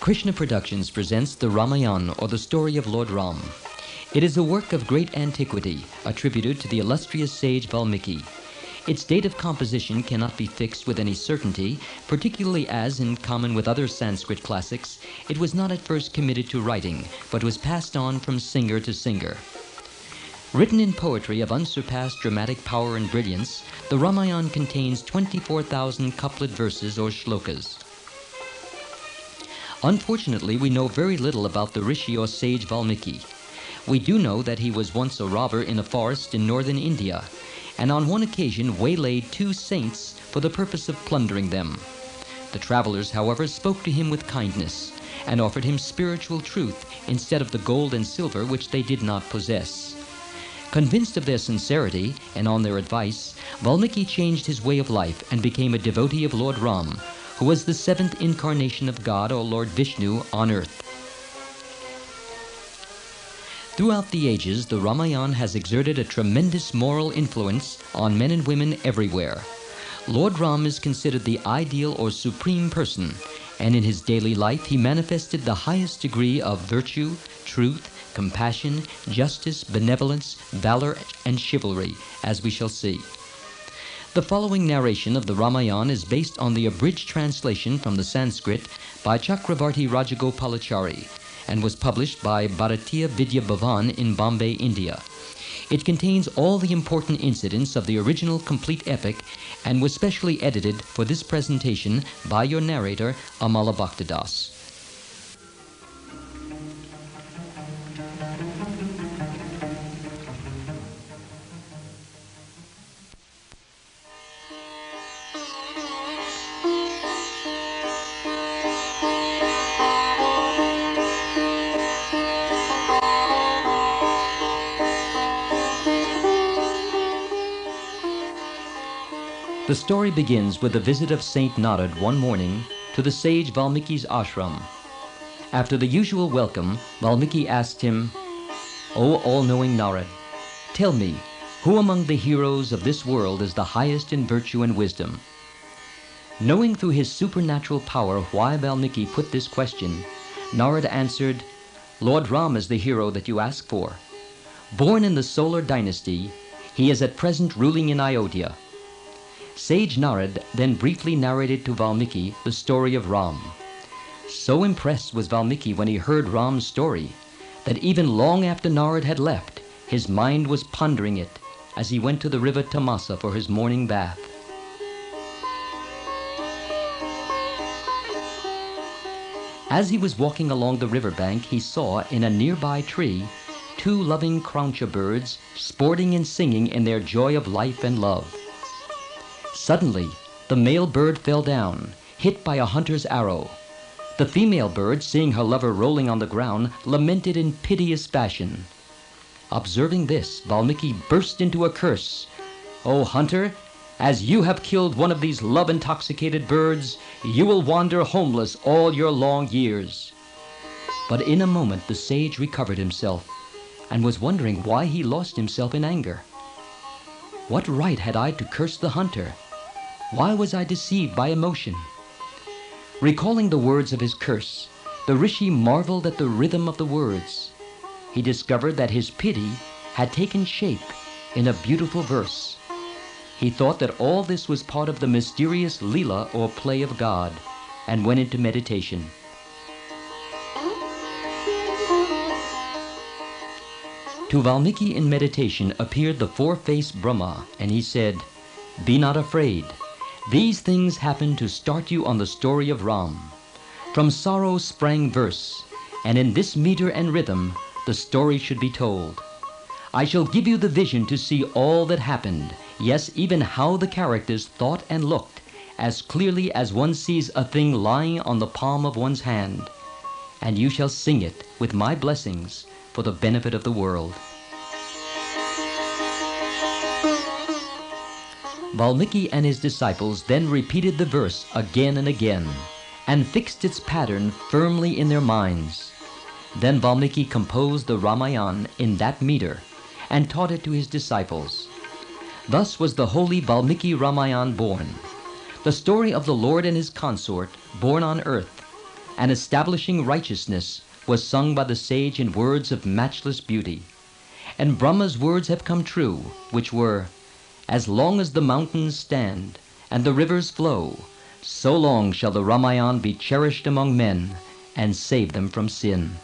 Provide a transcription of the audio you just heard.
Krishna Productions presents the Ramayana, or the story of Lord Ram. It is a work of great antiquity, attributed to the illustrious sage Valmiki. Its date of composition cannot be fixed with any certainty, particularly as, in common with other Sanskrit classics, it was not at first committed to writing, but was passed on from singer to singer. Written in poetry of unsurpassed dramatic power and brilliance, the Ramayana contains 24,000 couplet verses or shlokas. Unfortunately, we know very little about the rishi or sage Valmiki. We do know that he was once a robber in a forest in northern India, and on one occasion waylaid two saints for the purpose of plundering them. The travelers, however, spoke to him with kindness, and offered him spiritual truth instead of the gold and silver which they did not possess. Convinced of their sincerity, and on their advice, Valmiki changed his way of life and became a devotee of Lord Ram, who was the seventh incarnation of God, or Lord Vishnu, on earth. Throughout the ages, the Ramayana has exerted a tremendous moral influence on men and women everywhere. Lord Ram is considered the ideal or supreme person, and in his daily life he manifested the highest degree of virtue, truth, compassion, justice, benevolence, valor, and chivalry, as we shall see. The following narration of the Ramayana is based on the abridged translation from the Sanskrit by Chakravarti Rajagopalachari and was published by Bharatiya Vidya Bhavan in Bombay, India. It contains all the important incidents of the original complete epic and was specially edited for this presentation by your narrator, Amala Bhaktadas. The story begins with the visit of Saint Narad one morning to the sage Valmiki's ashram. After the usual welcome, Valmiki asked him, "O all-knowing Narad, tell me, who among the heroes of this world is the highest in virtue and wisdom?" Knowing through his supernatural power why Valmiki put this question, Narad answered, "Lord Ram is the hero that you ask for. Born in the solar dynasty, he is at present ruling in Ayodhya." Sage Narad then briefly narrated to Valmiki the story of Ram. So impressed was Valmiki when he heard Ram's story that even long after Narad had left, his mind was pondering it as he went to the river Tamasa for his morning bath. As he was walking along the riverbank, he saw in a nearby tree two loving crauncha birds sporting and singing in their joy of life and love. Suddenly, the male bird fell down, hit by a hunter's arrow. The female bird, seeing her lover rolling on the ground, lamented in piteous fashion. Observing this, Valmiki burst into a curse. "O hunter, as you have killed one of these love-intoxicated birds, you will wander homeless all your long years." But in a moment the sage recovered himself and was wondering why he lost himself in anger. What right had I to curse the hunter? Why was I deceived by emotion? Recalling the words of his curse, the rishi marveled at the rhythm of the words. He discovered that his pity had taken shape in a beautiful verse. He thought that all this was part of the mysterious Leela or play of God, and went into meditation. To Valmiki in meditation appeared the four-faced Brahma, and he said, "Be not afraid. These things happened to start you on the story of Ram. From sorrow sprang verse, and in this meter and rhythm the story should be told. I shall give you the vision to see all that happened, yes, even how the characters thought and looked, as clearly as one sees a thing lying on the palm of one's hand. And you shall sing it with my blessings for the benefit of the world." Valmiki and his disciples then repeated the verse again and again, and fixed its pattern firmly in their minds. Then Valmiki composed the Ramayana in that meter, and taught it to his disciples. Thus was the holy Valmiki Ramayana born, the story of the Lord and his consort born on earth, and establishing righteousness was sung by the sage in words of matchless beauty. And Brahma's words have come true, which were, "As long as the mountains stand and the rivers flow, so long shall the Ramayana be cherished among men and save them from sin."